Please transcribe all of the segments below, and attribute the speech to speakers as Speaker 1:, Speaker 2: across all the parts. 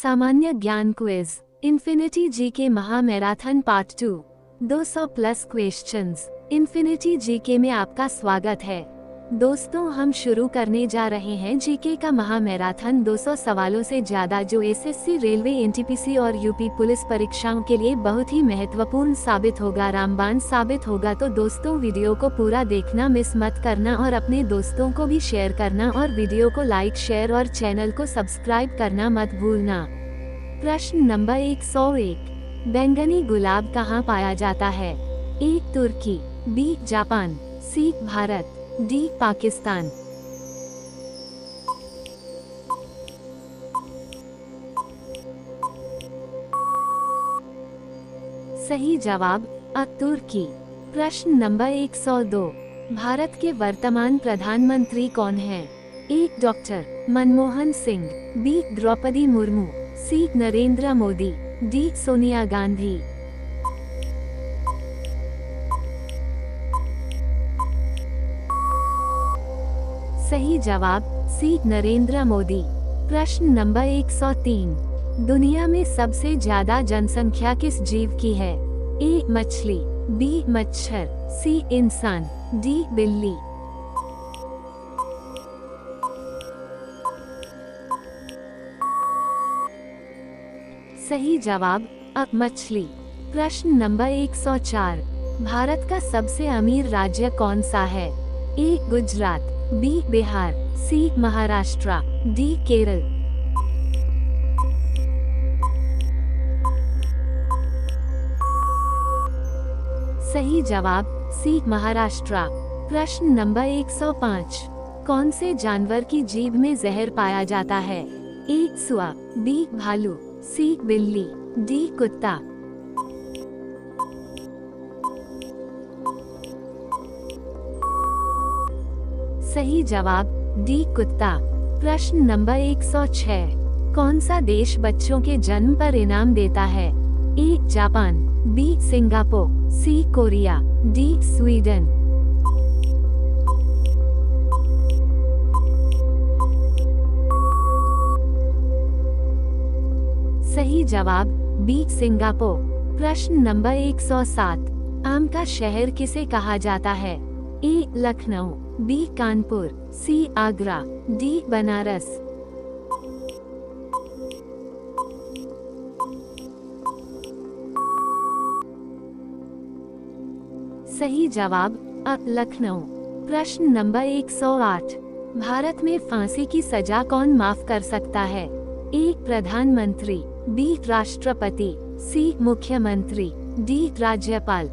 Speaker 1: सामान्य ज्ञान quiz infinity GK महामैराथन part 2 200 plus questions. Infinity GK में आपका स्वागत है। दोस्तों, हम शुरू करने जा रहे हैं जीके का महामैराथन 200 सवालों से ज्यादा, जो एसएससी, रेलवे, एनटीपीसी और यूपी पुलिस परीक्षाओं के लिए बहुत ही महत्वपूर्ण साबित होगा, रामबाण साबित होगा। तो दोस्तों, वीडियो को पूरा देखना मिस मत करना और अपने दोस्तों को भी शेयर करना और वीडियो को लाइक, शेयर और चैनल को सब्सक्राइब करना मत भूलना। प्रश्न नंबर 101, बैंगनी गुलाब कहाँ पाया जाता है? ए तुर्की, बी जापान, सी भारत, डी पाकिस्तान। सही जवाब अ तुर्की। प्रश्न नंबर 102, भारत के वर्तमान प्रधानमंत्री कौन हैं? ए डॉक्टर मनमोहन सिंह, बी द्रौपदी मुर्मू, सी नरेंद्र मोदी, डी सोनिया गांधी। सही जवाब सी नरेंद्र मोदी। प्रश्न नंबर 103, दुनिया में सबसे ज्यादा जनसंख्या किस जीव की है? ए मछली, बी मच्छर, सी इंसान, डी बिल्ली। सही जवाब अ मछली। प्रश्न नंबर 104, भारत का सबसे अमीर राज्य कौन सा है? ए गुजरात, बी बिहार, सी महाराष्ट्र, डी केरल। सही जवाब सी महाराष्ट्र। प्रश्न नंबर 105, कौन से जानवर की जीभ में जहर पाया जाता है? ए सुआ, बी भालू, सी बिल्ली, डी कुत्ता। सही जवाब डी कुत्ता। प्रश्न नंबर 106, कौन सा देश बच्चों के जन्म पर इनाम देता है? A Japan, B Singapore, C Korea, D Sweden. सही जवाब बी सिंगापुर। प्रश्न नंबर 107, आम का शहर किसे कहा जाता है? ए लखनऊ, बी कानपुर, सी आगरा, डी बनारस। सही जवाब अ लखनऊ। प्रश्न नंबर 108, भारत में फांसी की सजा कौन माफ कर सकता है? ए प्रधानमंत्री, बी राष्ट्रपति, सी मुख्यमंत्री, डी राज्यपाल।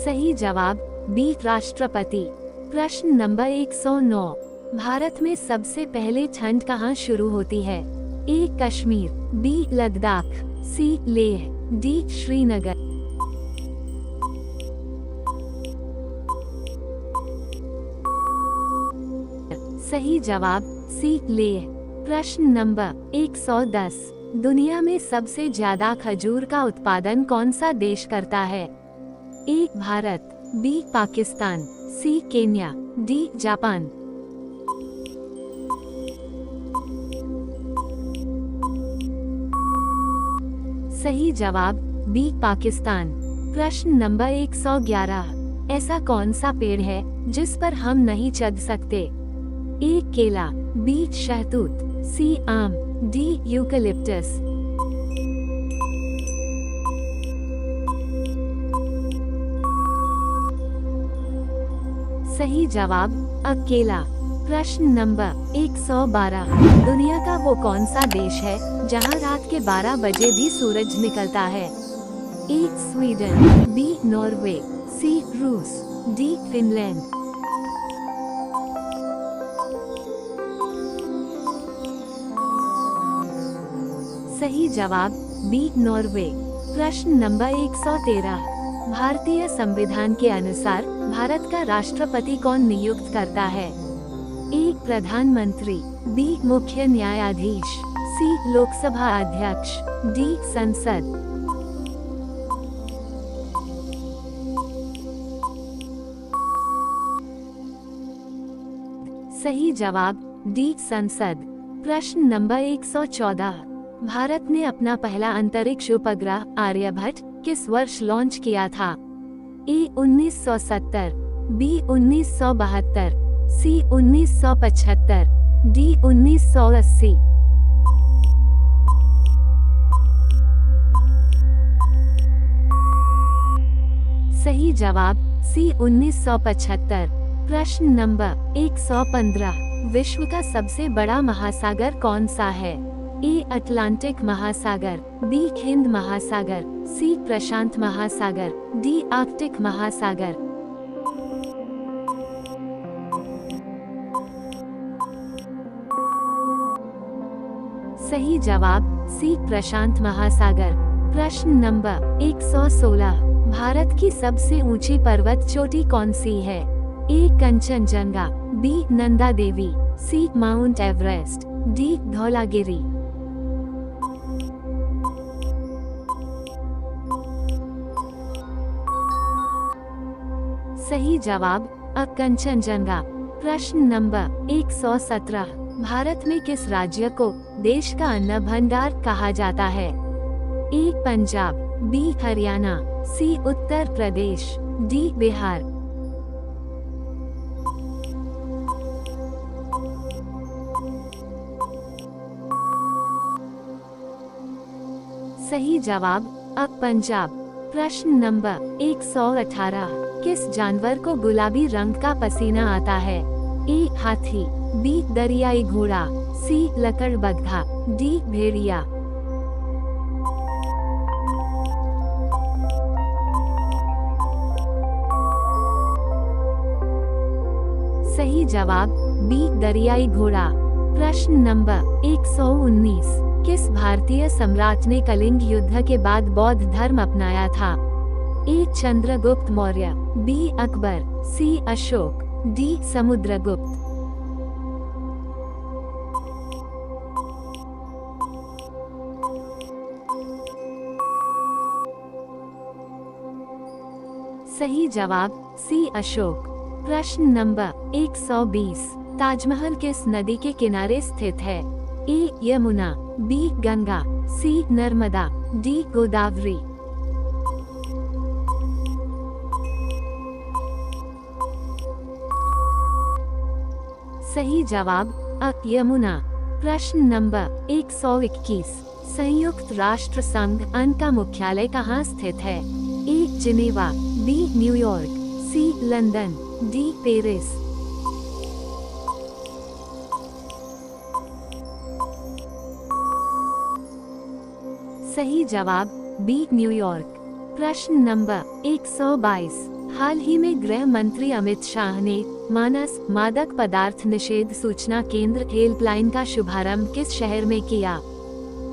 Speaker 1: सही जवाब बी राष्ट्रपति। प्रश्न नंबर 109, भारत में सबसे पहले ठंड कहाँ शुरू होती है? ए कश्मीर, बी लद्दाख, सी लेह, डी श्रीनगर। सही जवाब सी लेह। प्रश्न नंबर 110, दुनिया में सबसे ज्यादा खजूर का उत्पादन कौन सा देश करता है? ए भारत, बी पाकिस्तान, सी केन्या, डी जापान। सही जवाब बी पाकिस्तान। प्रश्न नंबर 111, ऐसा कौन सा पेड़ है जिस पर हम नहीं चढ़ सकते? ए केला, बी शहतूत, सी आम, डी यूकलिप्टस। सही जवाब केला। प्रश्न नंबर 112, दुनिया का वो कौन सा देश है जहां रात के 12 बजे भी सूरज निकलता है? ए स्वीडन, बी नॉर्वे, सी रूस, डी फिनलैंड। सही जवाब बी नॉर्वे। प्रश्न नंबर 113, भारतीय संविधान के अनुसार भारत का राष्ट्रपति कौन नियुक्त करता है? ए प्रधानमंत्री, बी मुख्य न्यायाधीश, सी लोकसभा अध्यक्ष, डी संसद। सही जवाब डी संसद। प्रश्न नंबर 114, भारत ने अपना पहला अंतरिक्ष उपग्रह आर्यभट्ट किस वर्ष लॉन्च किया था? ए 1970, बी 1972, सी 1975, डी 1980। सही जवाब सी 1975। प्रश्न नंबर 115, विश्व का सबसे बड़ा महासागर कौन सा है? ए अटलांटिक महासागर, बी हिंद महासागर, सी प्रशांत महासागर, डी आर्कटिक महासागर। सही जवाब सी प्रशांत महासागर। प्रश्न नंबर 116, भारत की सबसे ऊंची पर्वत चोटी कौन सी है? ए कंचनजंगा, बी नंदा देवी, सी माउंट एवरेस्ट, डी धौलागिरी। सही जवाब अ कंचनजंगा। प्रश्न नंबर 117, भारत में किस राज्य को देश का अन्न भंडार कहा जाता है? ए पंजाब, बी हरियाणा, सी उत्तर प्रदेश, डी बिहार। सही जवाब अब पंजाब। प्रश्न नंबर 118, किस जानवर को गुलाबी रंग का पसीना आता है? ए हाथी, बी दरियाई घोड़ा, सी लकड़बग्घा, डी भेड़िया। सही जवाब बी दरियाई घोड़ा। प्रश्न नंबर 119, किस भारतीय सम्राट ने कलिंग युद्ध के बाद बौद्ध धर्म अपनाया था? ए चंद्रगुप्त मौर्य, बी अकबर, सी अशोक, डी समुद्रगुप्त। सही जवाब सी अशोक। प्रश्न नंबर 120, ताजमहल किस नदी के किनारे स्थित है? A Yamuna, B Ganga, C Narmada, D Godavari. सही जवाब अ यमुना। प्रश्न नंबर 121, संयुक्त राष्ट्र संघ अन्य का मुख्यालय कहाँ स्थित है? ए जिनेवा, बी न्यूयॉर्क, सी लंदन, डी पेरिस। सही जवाब बी न्यूयॉर्क। प्रश्न नंबर 122, हाल ही में गृह मंत्री अमित शाह ने मानस मादक पदार्थ निषेध सूचना केंद्र हेल्पलाइन का शुभारंभ किस शहर में किया?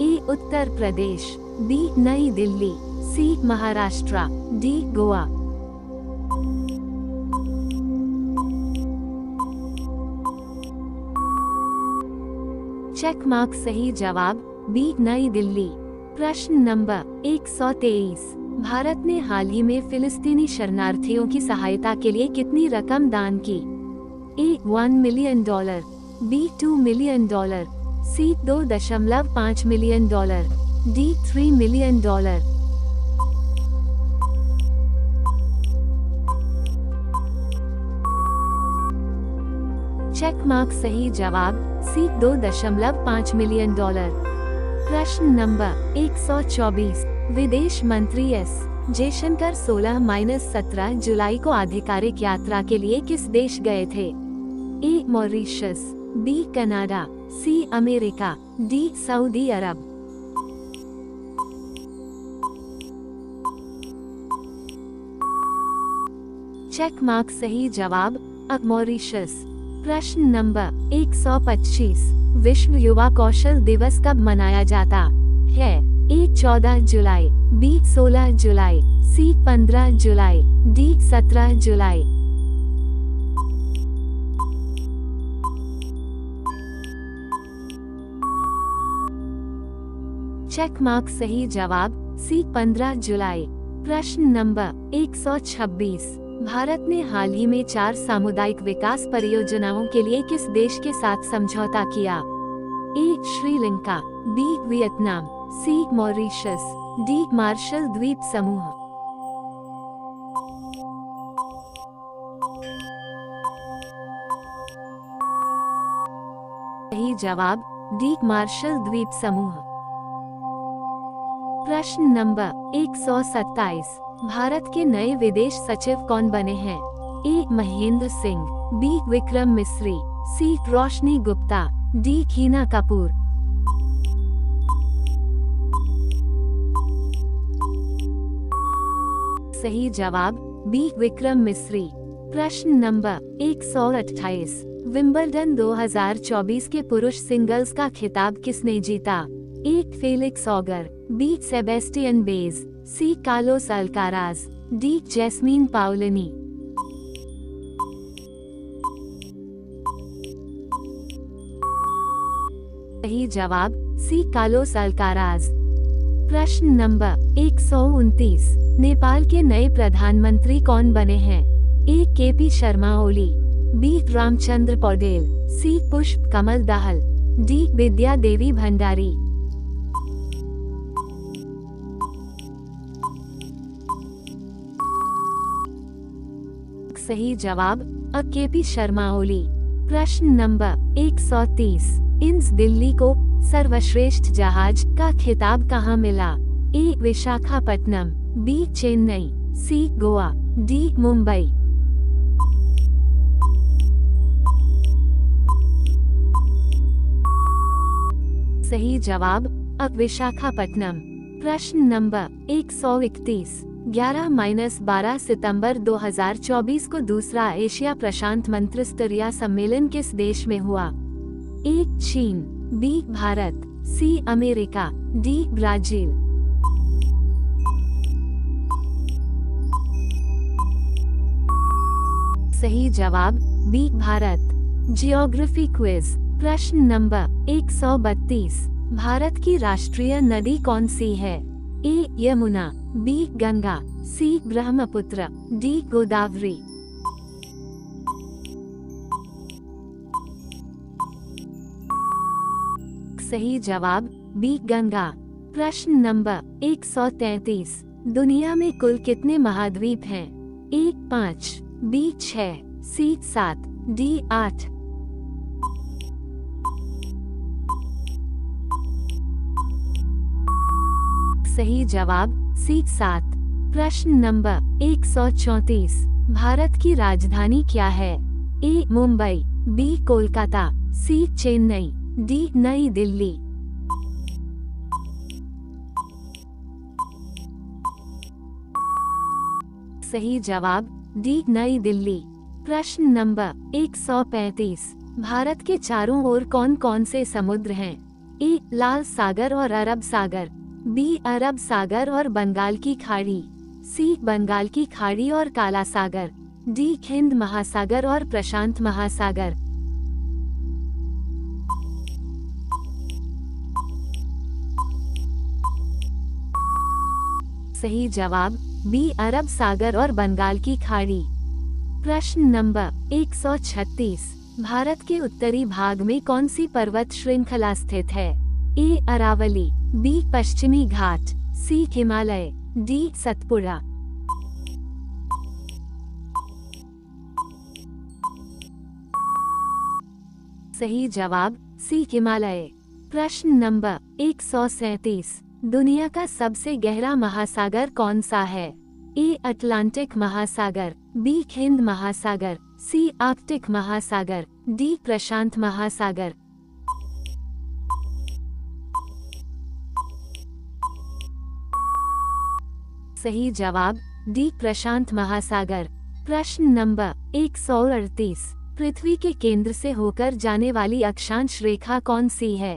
Speaker 1: ए उत्तर प्रदेश, बी नई Delhi, C Maharashtra, D Goa. Check mark. सही जवाब बी नई दिल्ली। प्रश्न नंबर 123, भारत ने हाल ही में फिलिस्तीनी शरणार्थियों की सहायता के लिए कितनी रकम दान की? A $1 million, B $2 million, C $2.5 million, D $3 million. Check mark. सही जवाब सी $2.5 मिलियन। प्रश्न नंबर 124, विदेश मंत्री एस जयशंकर 16-17 जुलाई को आधिकारिक यात्रा के लिए किस देश गए थे? A Mauritius, B Canada, C America, D Saudi Arab. Check mark. सही जवाब अब मॉरिशस। प्रश्न नंबर 125, विश्व युवा कौशल दिवस कब मनाया जाता है? ए 14 जुलाई, बी 16 जुलाई, सी 15 जुलाई, डी 17 जुलाई। Check mark. सही जवाब सी 15 जुलाई। प्रश्न नंबर 126, भारत ने हाल ही में 4 सामुदायिक विकास परियोजनाओं के लिए किस देश के साथ समझौता किया? A. Sri Lanka, B. Vietnam, C. Mauritius, D. Marshall द्वीप समूह। सही जवाब डी. मार्शल द्वीप समूह। प्रश्न नंबर 127। भारत के नए विदेश सचिव कौन बने हैं? ए. महेंद्र सिंह, बी. विक्रम मिस्री, सी. रोशनी गुप्ता, डी. हीना कपूर। सही जवाब बी. विक्रम मिस्री। प्रश्न नंबर 128। विंबलडन 2024 के पुरुष सिंगल्स का खिताब किसने जीता? A. Felix Auger, B. Sebastian Baez, C. Carlos Alcaraz, D. Jasmine Paolini. सही जवाब सी. Carlos Alcaraz. प्रश्न नंबर 129। नेपाल के नए प्रधानमंत्री कौन बने हैं? A. KP Sharma Oli, B. Ramchandra Paudel, C. Pushpa Kamal Dahal, D. Bidya Devi Bhandari. सही जवाब अ. केपी शर्मा ओली। प्रश्न नंबर 130। इंस दिल्ली को सर्वश्रेष्ठ जहाज का खिताब कहाँ मिला? ए. विशाखापट्टनम, बी. चेन्नई, सी. गोवा, डी. मुंबई। सही जवाब अब विशाखापट्टनम। प्रश्न नंबर 131। 11-12 सितंबर 2024 को दूसरा एशिया प्रशांत मंत्रिस्तरीय सम्मेलन किस देश में हुआ? A. China, B. Bharat, C. America, D. Brazil. सही जवाब बी. भारत। Geography quiz. प्रश्न नंबर 132। भारत की राष्ट्रीय नदी कौन सी है? A. Yamuna, B. Ganga, C. Brahmaputra, D. Godavari. सही जवाब बी. गंगा। प्रश्न नंबर 133। दुनिया में कुल कितने महाद्वीप हैं? ए. 5, बी. 6, सी. 7, डी. 8। सही जवाब सी. 7। प्रश्न नंबर 134। भारत की राजधानी क्या है? ए. मुंबई, बी. कोलकाता, सी. चेन्नई, डी. नई दिल्ली। सही जवाब डी. नई दिल्ली। प्रश्न नंबर 135। भारत के चारों ओर कौन कौन से समुद्र हैं? ए. लाल सागर और अरब सागर, बी. अरब सागर और बंगाल की खाड़ी, सी. बंगाल की खाड़ी और काला सागर, डी. हिंद महासागर और प्रशांत महासागर। सही जवाब बी. अरब सागर और बंगाल की खाड़ी। प्रश्न नंबर 136। भारत के उत्तरी भाग में कौन सी पर्वत श्रृंखला स्थित है? ए. अरावली, बी. पश्चिमी घाट, सी. हिमालय, डी. सतपुड़ा। सही जवाब सी. हिमालय। प्रश्न नंबर 137। दुनिया का सबसे गहरा महासागर कौन सा है? ए. अटलांटिक महासागर, बी. हिंद महासागर, सी. आर्कटिक महासागर, डी. प्रशांत महासागर। सही जवाब डी. प्रशांत महासागर। प्रश्न नंबर 138। पृथ्वी के केंद्र से होकर जाने वाली अक्षांश रेखा कौन सी है?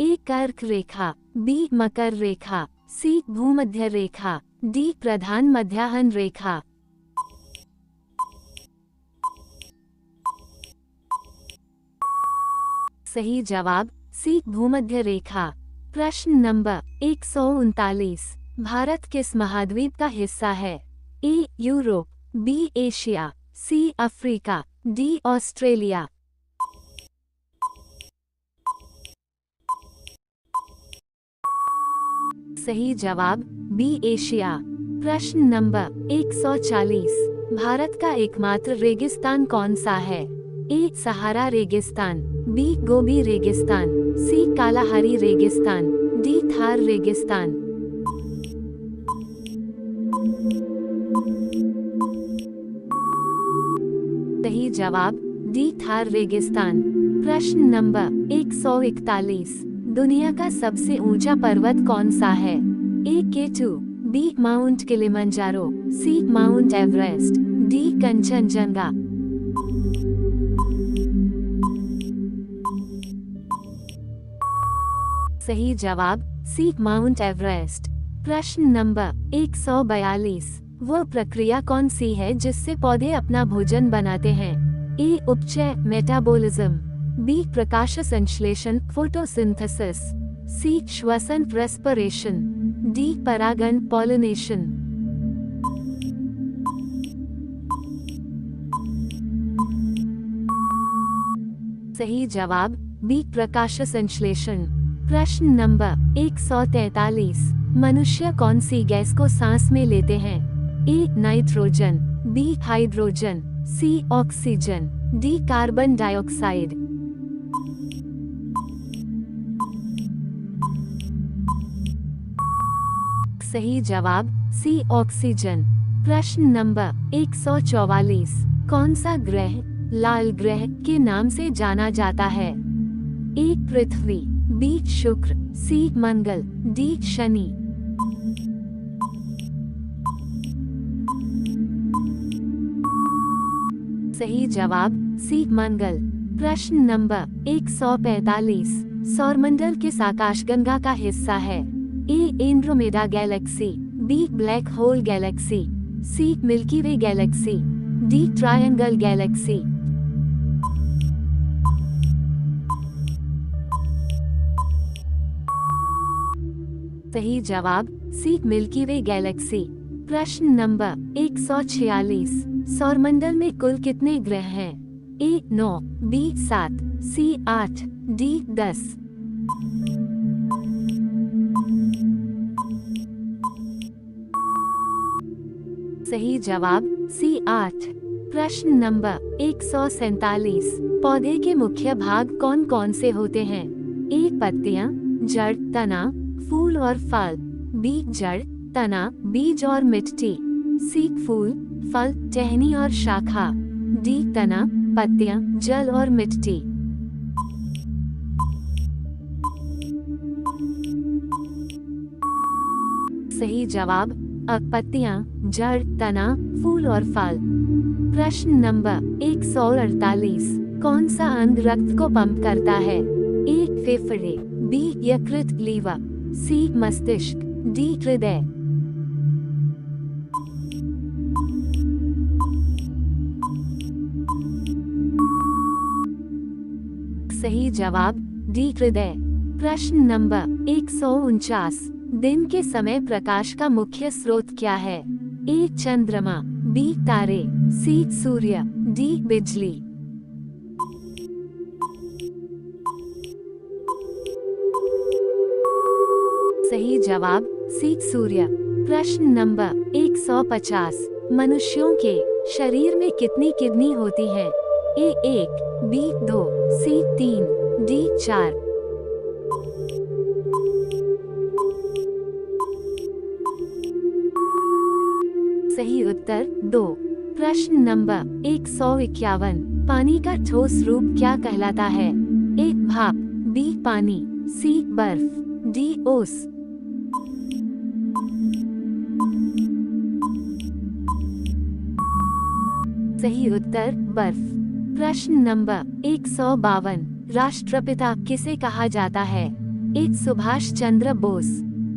Speaker 1: ए. कर्क रेखा, बी. मकर रेखा, सी. भूमध्य रेखा, डी. प्रधान मध्याह्न रेखा। सही जवाब सी. भूमध्य रेखा। प्रश्न नंबर 139। भारत किस महाद्वीप का हिस्सा है? A. Europe, B Asia, C Africa, D Australia. सही जवाब बी एशिया। प्रश्न नंबर 140, भारत का एकमात्र रेगिस्तान कौन सा है? ए सहारा रेगिस्तान, बी गोबी रेगिस्तान, सी कालाहारी रेगिस्तान, डी थार रेगिस्तान। सही जवाब डी थार रेगिस्तान। प्रश्न नंबर 141, दुनिया का सबसे ऊंचा पर्वत कौन सा है? ए K2, बी माउंट किलिमंजारो, सी माउंट एवरेस्ट, डी कंचनजंगा। सही जवाब सी माउंट एवरेस्ट। प्रश्न नंबर 142, वह प्रक्रिया कौन सी है जिससे पौधे अपना भोजन बनाते हैं? ए उपचय मेटाबॉलिज्म, बी प्रकाश संश्लेषण फोटोसिंथेसिस, सी श्वसन रेस्पिरेशन, डी परागण पॉलिनेशन। सही जवाब बी प्रकाश संश्लेषण। प्रश्न नंबर 143, मनुष्य कौन सी गैस को सांस में लेते हैं? A nitrogen, B hydrogen, C oxygen, D carbon dioxide. सही जवाब सी ऑक्सीजन। प्रश्न नंबर 144, कौन सा ग्रह लाल ग्रह के नाम से जाना जाता है? ए पृथ्वी, बी शुक्र, सी मंगल, डी शनि। सही जवाब सी मंगल। प्रश्न नंबर 145, सौरमंडल किस आकाशगंगा का हिस्सा है? A Andromeda galaxy, B black hole galaxy, C Milky Way galaxy, D triangle galaxy. सही जवाब सी मिल्की वे गैलेक्सी। प्रश्न नंबर 146, सौरमंडल में कुल कितने ग्रह हैं? A 9, B 7, C 8, D 10। सही जवाब सी 8। प्रश्न नंबर 147, पौधे के मुख्य भाग कौन कौन से होते हैं? ए पत्तियां, जड़, तना, फूल और फल, बी जड़, तना, बीज और मिट्टी, सी फूल, फल, टहनी और शाखा, डी तना, पत्तियां, जल और मिट्टी। सही जवाब पत्तियां, जड़, तना, फूल और फल। प्रश्न नंबर 148, कौन सा अंग रक्त को पंप करता है? ए फेफड़े, बी यकृत लीवर, सी मस्तिष्क, डी हृदय। सही जवाब डी हृदय। प्रश्न नंबर 149, दिन के समय प्रकाश का मुख्य स्रोत क्या है? ए चंद्रमा, बी तारे, सी सूर्य, डी बिजली। सही जवाब सी सूर्य। प्रश्न नंबर 150, मनुष्यों के शरीर में कितनी किडनी होती हैं? ए 1, बी 2, सी 3, डी 4। सही उत्तर 2। प्रश्न नंबर 151, पानी का ठोस रूप क्या कहलाता है? ए भाप, बी पानी, सी बर्फ, डी ओस। सही उत्तर बर्फ। प्रश्न नंबर 152, राष्ट्रपिता किसे कहा जाता है? A Subhash Chandra Bose,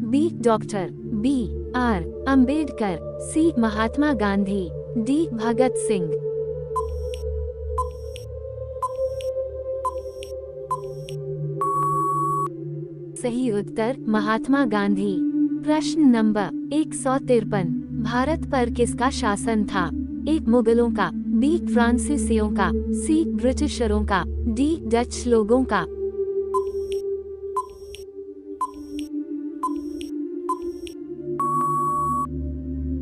Speaker 1: B doctor, B R Ambedkar, C Mahatma Gandhi, D Bhagat Singh. सही उत्तर महात्मा गांधी। प्रश्न नंबर 153, भारत पर किसका शासन था? ए मुगलों का, बी फ्रांसीसियों का, सी ब्रिटिशरों का, डी डच लोगों का।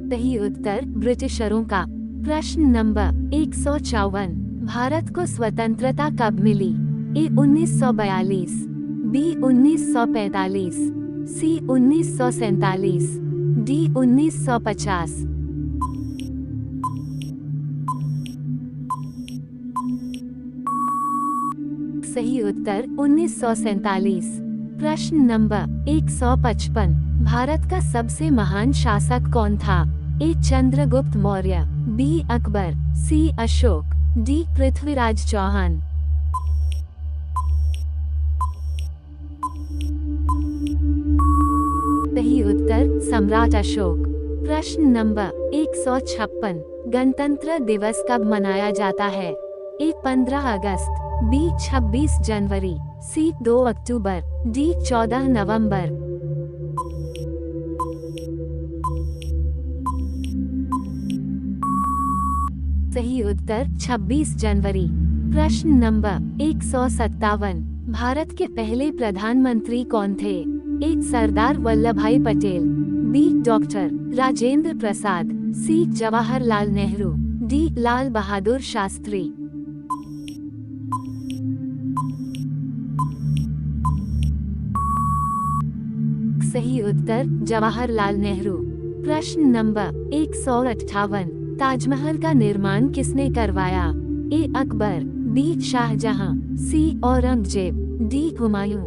Speaker 1: सही उत्तर ब्रिटिशरों का। प्रश्न नंबर 154, भारत को स्वतंत्रता कब मिली? ए 1942, बी 1945, सी 1947, डी 1950। सही उत्तर 1947। प्रश्न नंबर 155, भारत का सबसे महान शासक कौन था? ए चंद्रगुप्त मौर्य, बी अकबर, सी अशोक, डी पृथ्वीराज चौहान। सही उत्तर सम्राट अशोक। प्रश्न नंबर 156, गणतंत्र दिवस कब मनाया जाता है? ए 15 अगस्त, बी 26 जनवरी, सी 2 अक्टूबर, डी 14 नवंबर। सही उत्तर 26 जनवरी। प्रश्न नंबर 157, भारत के पहले प्रधानमंत्री कौन थे? ए सरदार वल्लभ भाई पटेल, बी डॉक्टर राजेंद्र प्रसाद, सी जवाहरलाल नेहरू, डी लाल बहादुर शास्त्री। सही उत्तर जवाहरलाल नेहरू। प्रश्न नंबर 158, ताजमहल का निर्माण किसने करवाया? ए अकबर, बी शाहजहां, सी औरंगजेब, डी हुमायूं।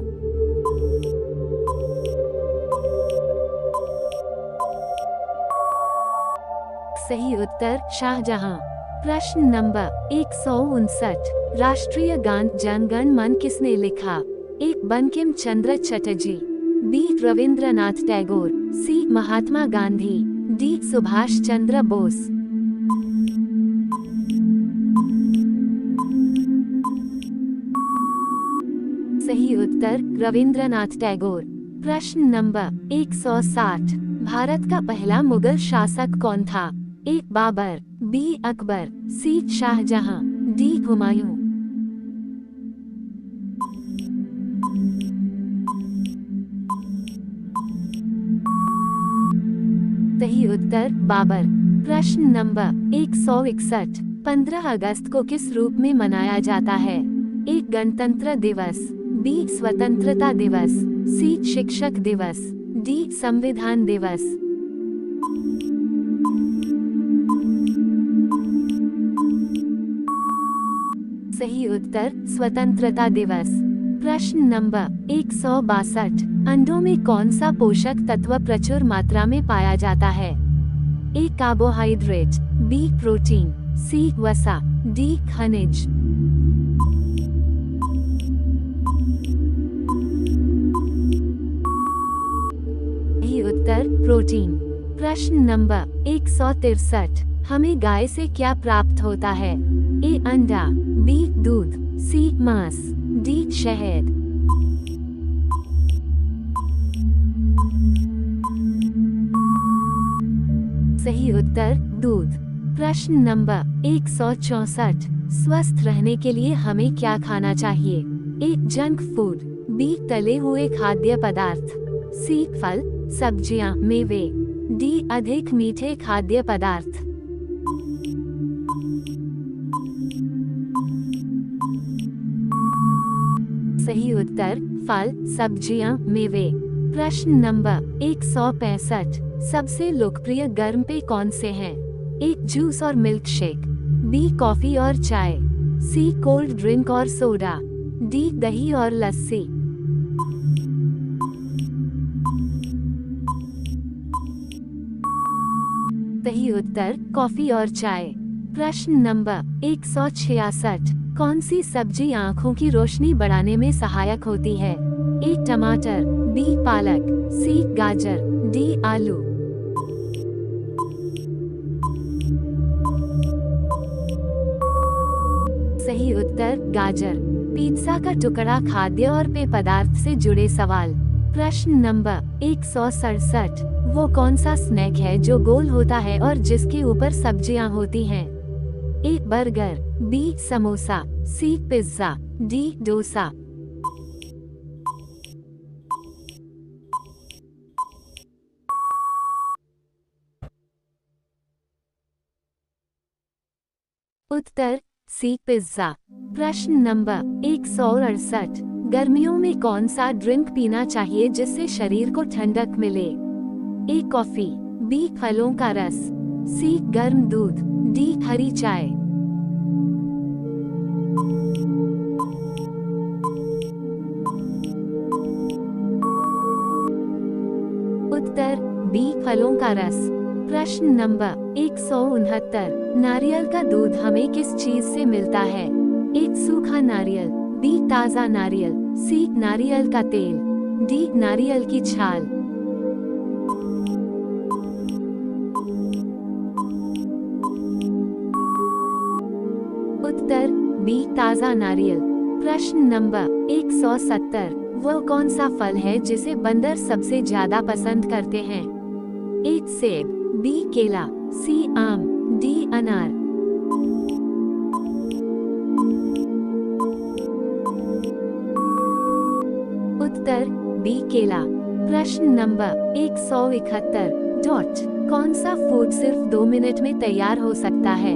Speaker 1: सही उत्तर शाहजहां। प्रश्न नंबर 159, राष्ट्रीय गान जन गण मन किसने लिखा? ए बंकिम चंद्र चटर्जी, बी रविंद्रनाथ टैगोर, सी महात्मा गांधी, डी सुभाष चंद्र बोस। सही उत्तर रविंद्रनाथ टैगोर। प्रश्न नंबर 160, भारत का पहला मुगल शासक कौन था? ए बाबर, बी अकबर, सी शाहजहां, डी हुमायूं। सही उत्तर बाबर। प्रश्न नंबर 161, 15 अगस्त को किस रूप में मनाया जाता है? ए गणतंत्र दिवस, बी स्वतंत्रता दिवस, सी शिक्षक दिवस, डी संविधान दिवस। सही उत्तर स्वतंत्रता दिवस। प्रश्न नंबर 162, अंडों में कौन सा पोषक तत्व प्रचुर मात्रा में पाया जाता है? ए कार्बोहाइड्रेट, बी प्रोटीन, सी वसा, डी खनिज। सही उत्तर प्रोटीन। प्रश्न नंबर 163, हमें गाय से क्या प्राप्त होता है? ए अंडा, बी दूध, सी मांस, डी शहद। सही उत्तर दूध। प्रश्न नंबर 164, स्वस्थ रहने के लिए हमें क्या खाना चाहिए? ए जंक फूड, बी तले हुए खाद्य पदार्थ, सी फल सब्जियां मेवे, डी अधिक मीठे खाद्य पदार्थ। सही उत्तर फल सब्जियां मेवे। प्रश्न नंबर 165, सबसे लोकप्रिय गर्म पेय कौन से हैं? ए जूस और मिल्क शेक, बी कॉफी और चाय, सी कोल्ड ड्रिंक और सोडा, डी दही और लस्सी। सही उत्तर कॉफी और चाय। प्रश्न नंबर 166, कौन सी सब्जी आँखों की रोशनी बढ़ाने में सहायक होती है? ए टमाटर, बी पालक, सी गाजर, डी आलू। सही उत्तर गाजर। पिज्जा का टुकड़ा खाद्य और पेय पदार्थ से जुड़े सवाल। प्रश्न नंबर 167, वो कौन सा स्नैक है जो गोल होता है और जिसके ऊपर सब्जियां होती हैं? ए बर्गर, बी समोसा, सी पिज्जा, डी डोसा। उत्तर सी पिज्जा। प्रश्न नंबर 168, गर्मियों में कौन सा ड्रिंक पीना चाहिए जिससे शरीर को ठंडक मिले? ए कॉफी, बी फलों का रस, सी गर्म दूध, डी हरी चाय। उत्तर बी फलों का रस। प्रश्न नंबर 169, नारियल का दूध हमें किस चीज से मिलता है? ए सूखा नारियल, बी ताजा नारियल, सी नारियल का तेल, डी नारियल की छाल। उत्तर बी ताजा नारियल। प्रश्न नंबर 170, वह कौन सा फल है जिसे बंदर सबसे ज्यादा पसंद करते हैं? ए सेब, बी केला, सी आम, डी अनार। उत्तर बी केला। प्रश्न नंबर 171, कौन सा फूड सिर्फ 2 मिनट में तैयार हो सकता है?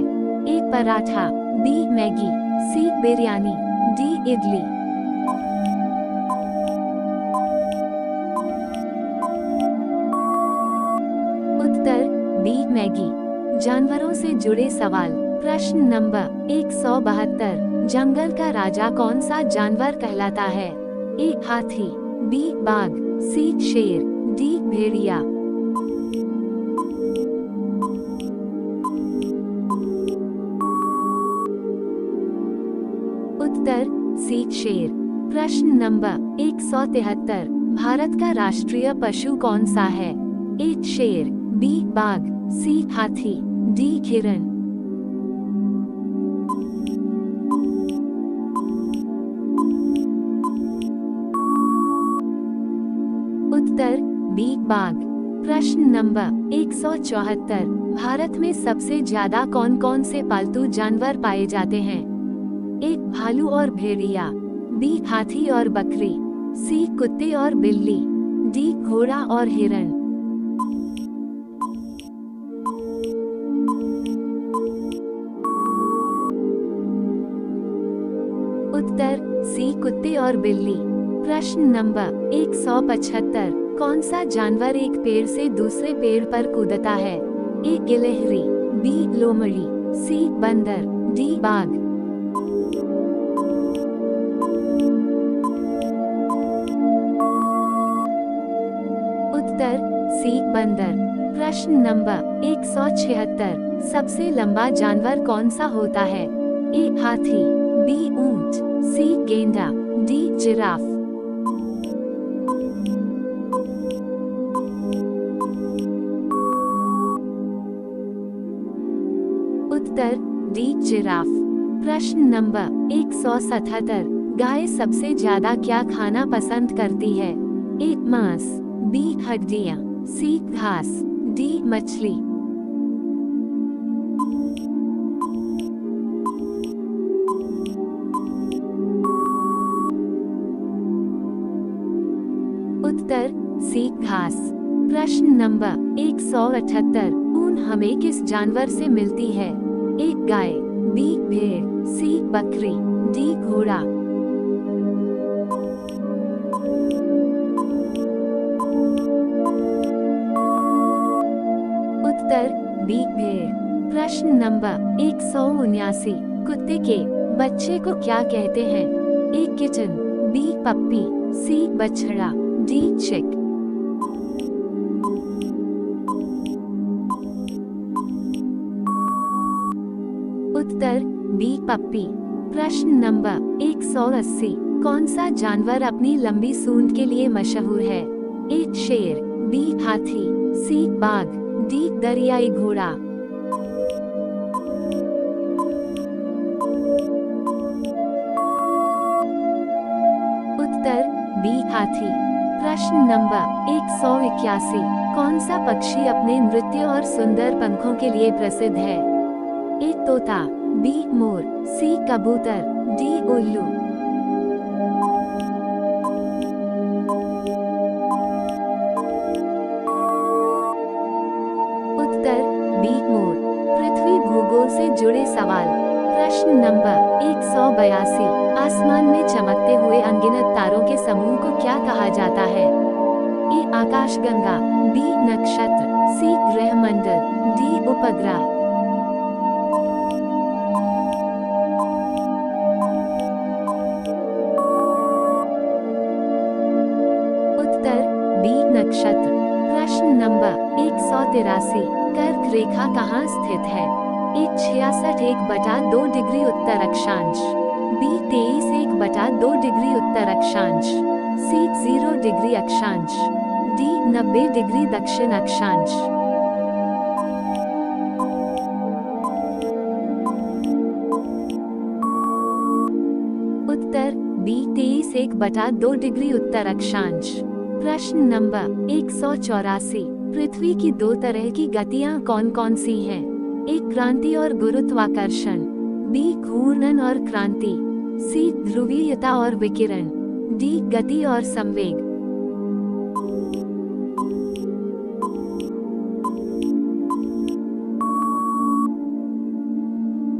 Speaker 1: ए पराठा, बी मैगी, सी बिरयानी, डी इडली। उत्तर बी मैगी। जानवरों से जुड़े सवाल। प्रश्न नंबर 172, जंगल का राजा कौन सा जानवर कहलाता है? ए हाथी, बी बाघ, सी शेर, डी भेड़िया। उत्तर सी शेर। प्रश्न नंबर 173, भारत का राष्ट्रीय पशु कौन सा है? ए शेर, बी बाघ, सी हाथी, डी हिरण। उत्तर बी बाघ। प्रश्न नंबर 174, भारत में सबसे ज्यादा कौन कौन से पालतू जानवर पाए जाते हैं? ए भालू और भेड़िया, बी हाथी और बकरी, सी कुत्ते और बिल्ली, डी घोड़ा और हिरण। उत्तर सी कुत्ते और बिल्ली। प्रश्न नंबर 175, कौन सा जानवर एक पेड़ से दूसरे पेड़ पर कूदता है? ए गिलहरी, बी लोमड़ी, सी बंदर, डी बाघ। उत्तर सी बंदर। प्रश्न नंबर 176, सबसे लंबा जानवर कौन सा होता है? ए हाथी, बी ऊंट, सी गेंडा, डी जिराफ। उत्तर डी जिराफ। प्रश्न नंबर 177, गाय सबसे ज्यादा क्या खाना पसंद करती है? ए मांस, बी हड्डियां, सी घास, डी मछली। उत्तर सी घास। प्रश्न नंबर 178, ऊन हमें किस जानवर से मिलती है? ए गाय, बी भेड़, सी बकरी, डी घोड़ा। उत्तर बी भेड़। प्रश्न नंबर 179, कुत्ते के बच्चे को क्या कहते हैं? ए किटन, बी पप्पी, सी बछड़ा, डी चिक। उत्तर बी पप्पी। प्रश्न नंबर 180, कौन सा जानवर अपनी लंबी सूंड के लिए मशहूर है? ए शेर, बी हाथी, सी बाघ, डी दरियाई घोड़ा। उत्तर बी हाथी। प्रश्न नंबर 181, कौन सा पक्षी अपने नृत्य और सुंदर पंखों के लिए प्रसिद्ध है? ए तोता, बी मोर, सी कबूतर, डी उल्लू। उत्तर बी मोर। पृथ्वी भूगोल से जुड़े सवाल। प्रश्न नंबर 182, आसमान में चमकते हुए अनगिनत तारों के समूह को क्या कहा जाता है? ए आकाशगंगा, बी नक्षत्र, सी ग्रहमंडल, डी उपग्रह। उत्तर बी नक्षत्र। प्रश्न नंबर 183, कर्क रेखा कहाँ स्थित है? ए 66.1/2 डिग्री उत्तर अक्षांश, बी 23.1/2 डिग्री उत्तर अक्षांश, सी 0 डिग्री अक्षांश, डी 90 डिग्री दक्षिण अक्षांश। उत्तर बी 23.1/2 डिग्री उत्तर अक्षांश। प्रश्न नंबर 184, पृथ्वी की दो तरह की गतियां कौन कौन सी हैं? ए क्रांति और गुरुत्वाकर्षण, बी घूर्णन और क्रांति, सी ध्रुवीयता और विकिरण, डी गति और संवेग।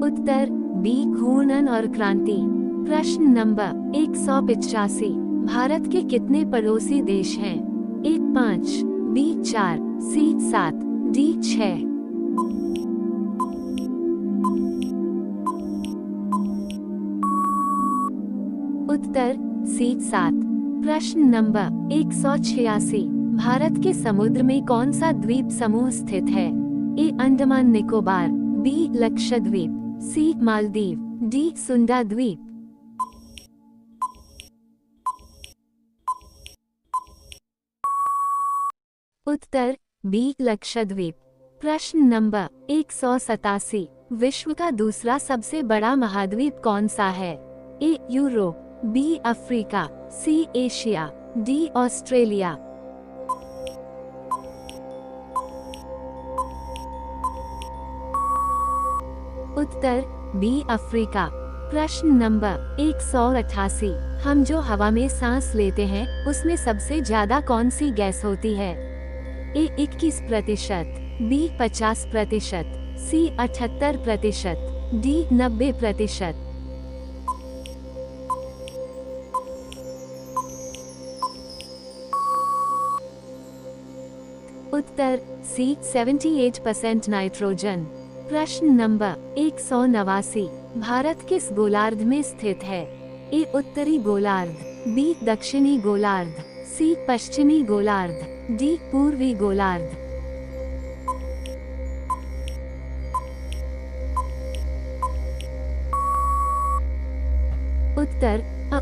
Speaker 1: उत्तर बी घूर्णन और क्रांति। प्रश्न नंबर 185, भारत के कितने पड़ोसी देश हैं? ए 5, बी 4, सी 7, डी 6। उत्तर सी 7। प्रश्न नंबर 186, भारत के समुद्र में कौन सा द्वीप समूह स्थित है? ए अंडमान निकोबार, बी लक्षद्वीप, सी मालदीव, डी सुंदा द्वीप। उत्तर बी लक्षद्वीप। प्रश्न नंबर 187, विश्व का दूसरा सबसे बड़ा महाद्वीप कौन सा है? A Europe, B Africa, C Asia, D Australia. उत्तर बी अफ्रीका। प्रश्न नंबर 188, हम जो हवा में सांस लेते हैं उसमें सबसे ज्यादा कौन सी गैस होती है? ए 21%, बी 50%, सी 78%, डी 90%। उत्तर सी 78% नाइट्रोजन। प्रश्न नंबर 189, भारत किस गोलार्ध में स्थित है? ए उत्तरी गोलार्ध, बी दक्षिणी गोलार्ध, सी पश्चिमी गोलार्ध, डी पूर्वी गोलार्ध। उत्तर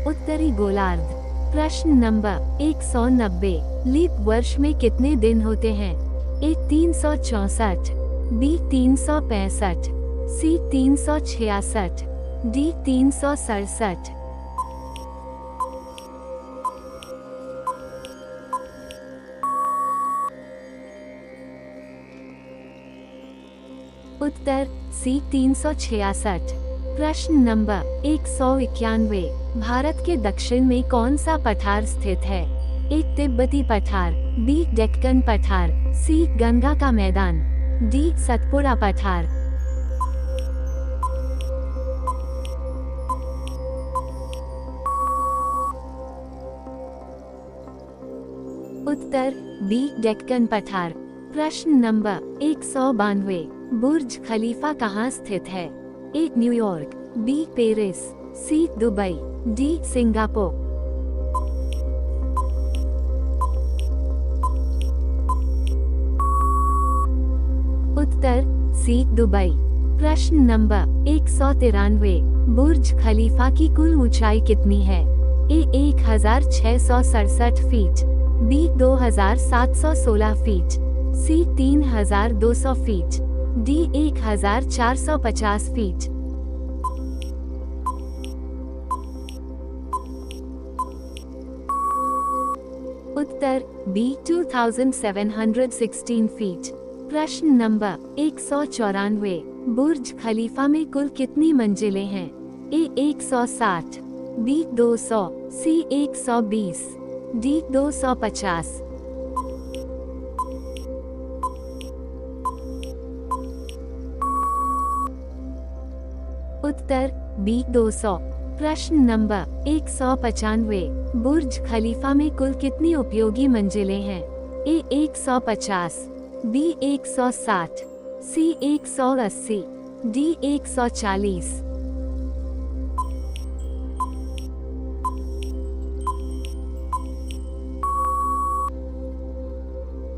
Speaker 1: उत्तरी गोलार्ध। प्रश्न नंबर 190, लीप वर्ष में कितने दिन होते हैं? ए 364, बी 365, सी 366, डी 367। उत्तर सी 366। प्रश्न नंबर 191, भारत के दक्षिण में कौन सा पठार स्थित है? ए तिब्बती पठार, बी डेक्कन पठार, सी गंगा का मैदान, डी सतपुड़ा पठार। उत्तर बी डेक्कन पठार। प्रश्न नंबर 192, बुर्ज खलीफा कहाँ स्थित है? ए न्यूयॉर्क, बी पेरिस, सी दुबई, डी सिंगापुर। उत्तर सी दुबई। प्रश्न नंबर 193, बुर्ज खलीफा की कुल ऊंचाई कितनी है? ए 1667 फीट, बी 2716 फीट, सी 3200 फीट, डी 1450 फीट। उत्तर बी 2716 फीट। प्रश्न नंबर 194, बुर्ज खलीफा में कुल कितनी मंजिलें हैं? ए 160, बी 200, सी 120, डी 250। उत्तर बी 200। प्रश्न नंबर 195, बुर्ज खलीफा में कुल कितनी उपयोगी मंजिलें हैं? ए 150, बी 160, सी 180, डी 140।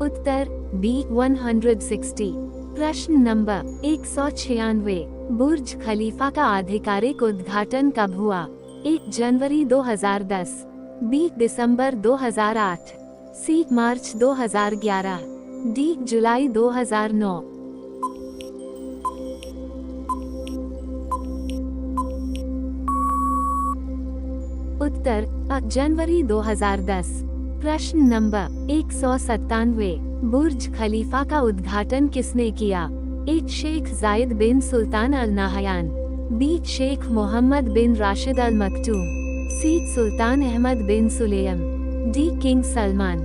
Speaker 1: उत्तर बी 160। प्रश्न नंबर 196, बुर्ज खलीफा का आधिकारिक उद्घाटन कब हुआ? ए जनवरी 2010, बी दिसंबर 2008, सी मार्च 2011, डी जुलाई 2009। उत्तर जनवरी 2010। प्रश्न नंबर 197, बुर्ज खलीफा का उद्घाटन किसने किया? A Sheikh Zayed bin Sultan Al Nahyan, B Sheikh Mohammed bin Rashid Al Maktoum, C Sultan Ahmed bin Sulayem, D King Salman.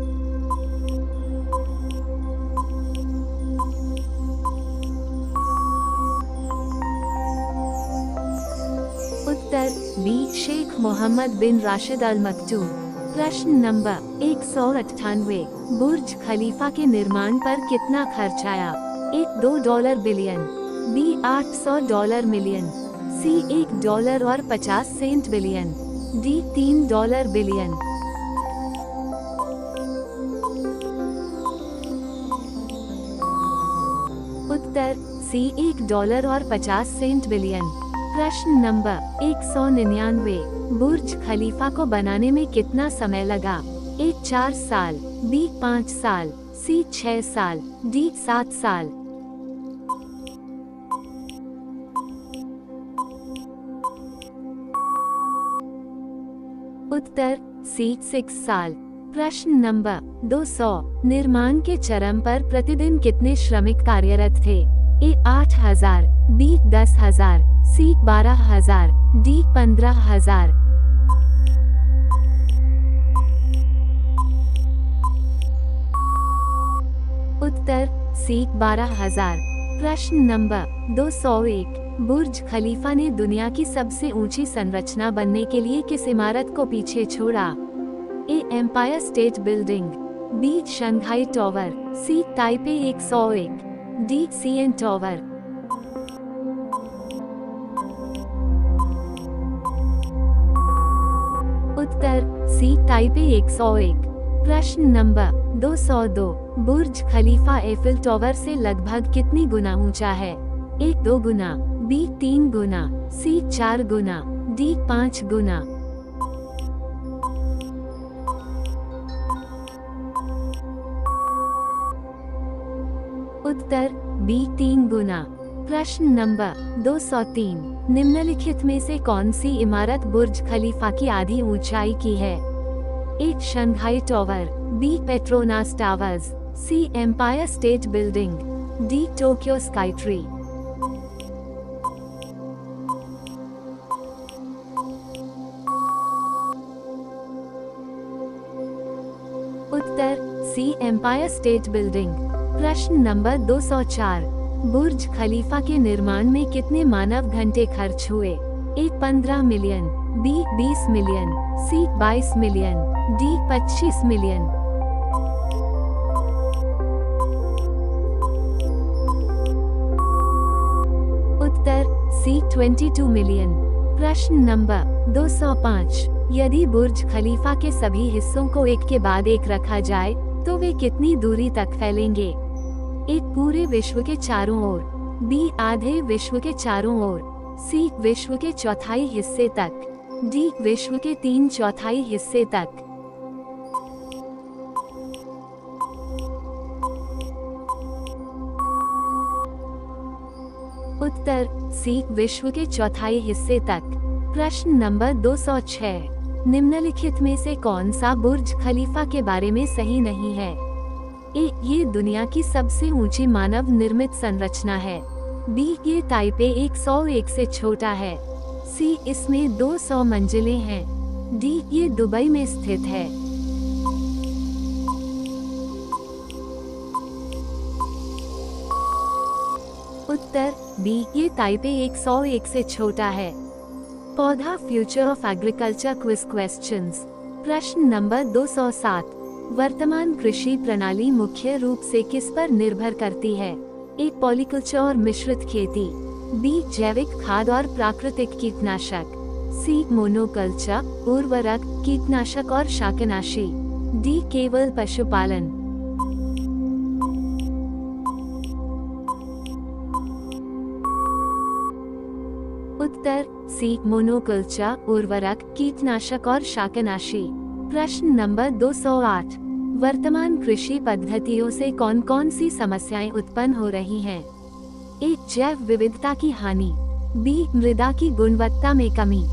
Speaker 1: उत्तर B Sheikh Mohammed bin Rashid Al Maktoum. प्रश्न number 198, बुर्ज Khalifa के निर्माण पर कितना खर्च आया? ए $2 billion, B $800 million, सी $1 और 50 Saint billion, D $3 billion. उत्तर सी $1 और 50 सेंट बिलियन। प्रश्न नंबर 199, बुर्ज खलीफा को बनाने में कितना समय लगा? ए 4 साल, बी 5 साल, सी 6 साल, डी 7 साल। उत्तर सी 6 साल। प्रश्न नंबर 200, निर्माण के चरम पर प्रतिदिन कितने श्रमिक कार्यरत थे? ए 8000, बी 10,000, सी 12,000, डी 15,000। उत्तर सी 12,000। प्रश्न नंबर 201, बुर्ज खलीफा ने दुनिया की सबसे ऊंची संरचना बनने के लिए किस इमारत को पीछे छोड़ा? A Empire State Building, B Shanghai Tower, C Taipei 101, D CN Tower. उत्तर सी ताइपे 101। प्रश्न number 202, Burj Khalifa Eiffel Tower से लगभग कितनी गुना ऊंचा है? ए 2 गुना, बी 3 गुना, सी 4 गुना, डी 5 गुना। उत्तर बी 3 गुना। प्रश्न नंबर 203, निम्नलिखित में से कौन सी इमारत बुर्ज खलीफा की आधी ऊंचाई की है? A Shanghai Tower, B Petronas Towers, C Empire State Building, D Tokyo Skytree. उत्तर सी एम्पायर स्टेट बिल्डिंग। प्रश्न नंबर 204, बुर्ज खलीफा के निर्माण में कितने मानव घंटे खर्च हुए? A 15 million, B 20 million, C 22 million, D 25 million. उत्तर सी 22 मिलियन। प्रश्न नंबर 205, यदि बुर्ज खलीफा के सभी हिस्सों को एक के बाद एक रखा जाए तो वे कितनी दूरी तक फैलेंगे? ए पूरे विश्व के चारों ओर, बी आधे विश्व के चारों ओर, सी विश्व के चौथाई हिस्से तक, डी विश्व के 3/4 हिस्से तक। उत्तर सी विश्व के चौथाई हिस्से तक। प्रश्न नंबर 206, निम्नलिखित में से कौन सा बुर्ज खलीफा के बारे में सही नहीं है? ए, ये दुनिया की सबसे ऊंची मानव निर्मित संरचना है। बी, ये ताइपे 101 से छोटा है। सी, इसमें 200 मंजिलें हैं। डी, ये दुबई में स्थित है। उत्तर बी, ये ताइपे 101 से छोटा है। पौधा future of agriculture quiz questions. प्रश्न नंबर 207। वर्तमान कृषि प्रणाली मुख्य रूप से किस पर निर्भर करती है? ए, पॉलीकल्चर और मिश्रित खेती। बी, जैविक खाद और प्राकृतिक कीटनाशक। सी, मोनोकल्चर, उर्वरक, कीटनाशक और शाकनाशी। डी, केवल पशुपालन। उत्तर सी, मोनोकल्चर, उर्वरक, कीटनाशक और शाकनाशी। प्रश्न नंबर 208। वर्तमान कृषि पद्धतियों से कौन कौन सी समस्याएं उत्पन्न हो रही हैं? ए, जैव विविधता की हानि। बी, मृदा की गुणवत्ता में कमी।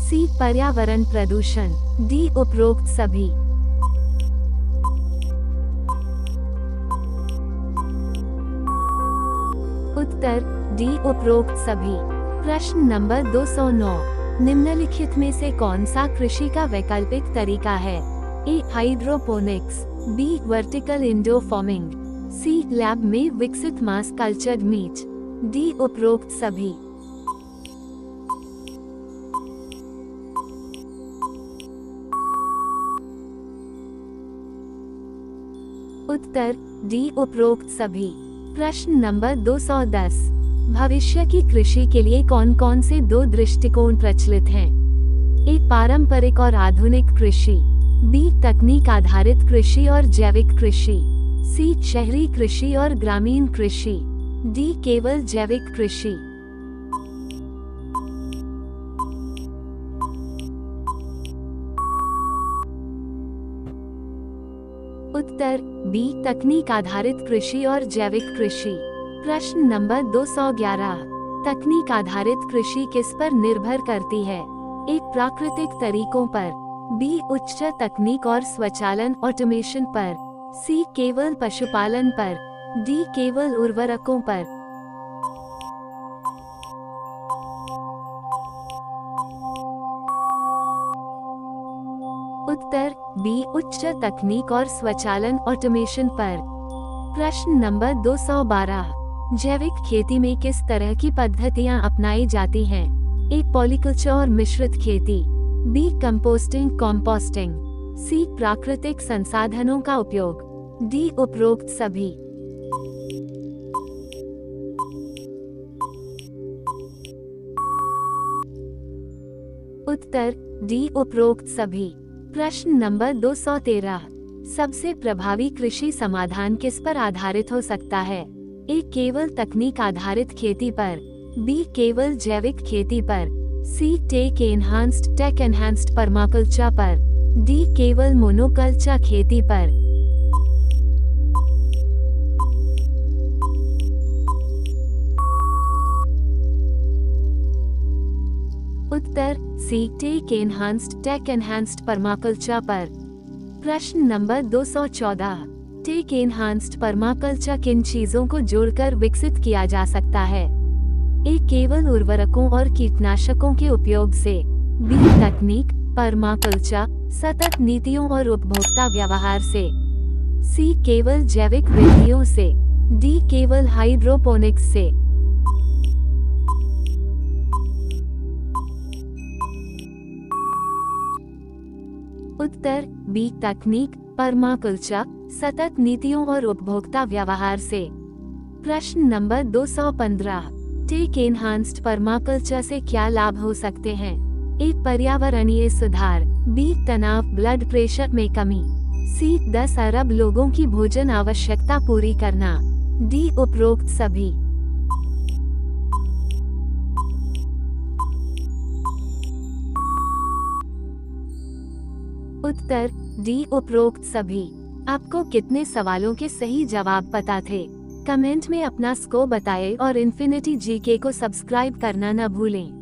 Speaker 1: सी, पर्यावरण प्रदूषण। डी, उपरोक्त सभी। उत्तर डी, उपरोक्त सभी। प्रश्न नंबर 209। निम्नलिखित में से कौन सा कृषि का वैकल्पिक तरीका है? A, hydroponics. B, vertical indoor farming. C, lab में विकसित मास कल्चर्ड मीट। डी, उपरोक्त सभी। उत्तर डी, उपरोक्त सभी। प्रश्न नंबर 210। भविष्य की कृषि के लिए कौन कौन से दो दृष्टिकोण प्रचलित हैं? ए, पारंपरिक और आधुनिक कृषि। बी, तकनीक आधारित कृषि और जैविक कृषि। सी, शहरी कृषि और ग्रामीण कृषि। डी, केवल जैविक कृषि। उत्तर बी, तकनीक आधारित कृषि और जैविक कृषि। प्रश्न नंबर 211। तकनीक आधारित कृषि किस पर निर्भर करती है? ए, प्राकृतिक तरीकों पर। बी, उच्च तकनीक और स्वचालन ऑटोमेशन पर। सी, केवल पशुपालन पर। डी, केवल उर्वरकों पर। उत्तर बी, उच्च तकनीक और स्वचालन ऑटोमेशन पर। प्रश्न नंबर 212। जैविक खेती में किस तरह की पद्धतियां अपनाई जाती हैं? ए, पॉलीकल्चर और मिश्रित खेती। B, composting composting. सी, प्राकृतिक संसाधनों का उपयोग। डी, उपरोक्त सभी। उत्तर डी, उपरोक्त सभी। प्रश्न नंबर 213। सबसे प्रभावी कृषि समाधान किस पर आधारित हो सकता है? ए, केवल तकनीक आधारित खेती पर। बी, केवल जैविक खेती पर। सी, टेक एनहांस्ड परमाकल्चर पर। डी, केवल मोनोकल्चर खेती पर। उत्तर सी, टेक एनहांस्ड परमाकल्चर पर। प्रश्न नंबर 214। टेक एनहांस्ड परमाकल्चर किन चीजों को जोड़कर विकसित किया जा सकता है? ए, केवल उर्वरकों और कीटनाशकों के उपयोग से। बी, तकनीक परमाकल्चर सतत नीतियों और उपभोक्ता व्यवहार से। सी, केवल जैविक विधियों से। डी, केवल हाइड्रोपोनिक्स से। उत्तर बी, तकनीक परमाकल्चर सतत नीतियों और उपभोक्ता व्यवहार से। प्रश्न नंबर 215। टेक एनहांस्ड परमाकल्चर से क्या लाभ हो सकते हैं? ए, पर्यावरणीय सुधार। बी, तनाव ब्लड प्रेशर में कमी। सी, 10 अरब लोगों की भोजन आवश्यकता पूरी करना। डी, उपरोक्त सभी। उत्तर डी, उपरोक्त सभी। आपको कितने सवालों के सही जवाब पता थे? कमेंट में अपना स्कोर बताएं और इन्फिनिटी जीके को सब्सक्राइब करना न भूलें।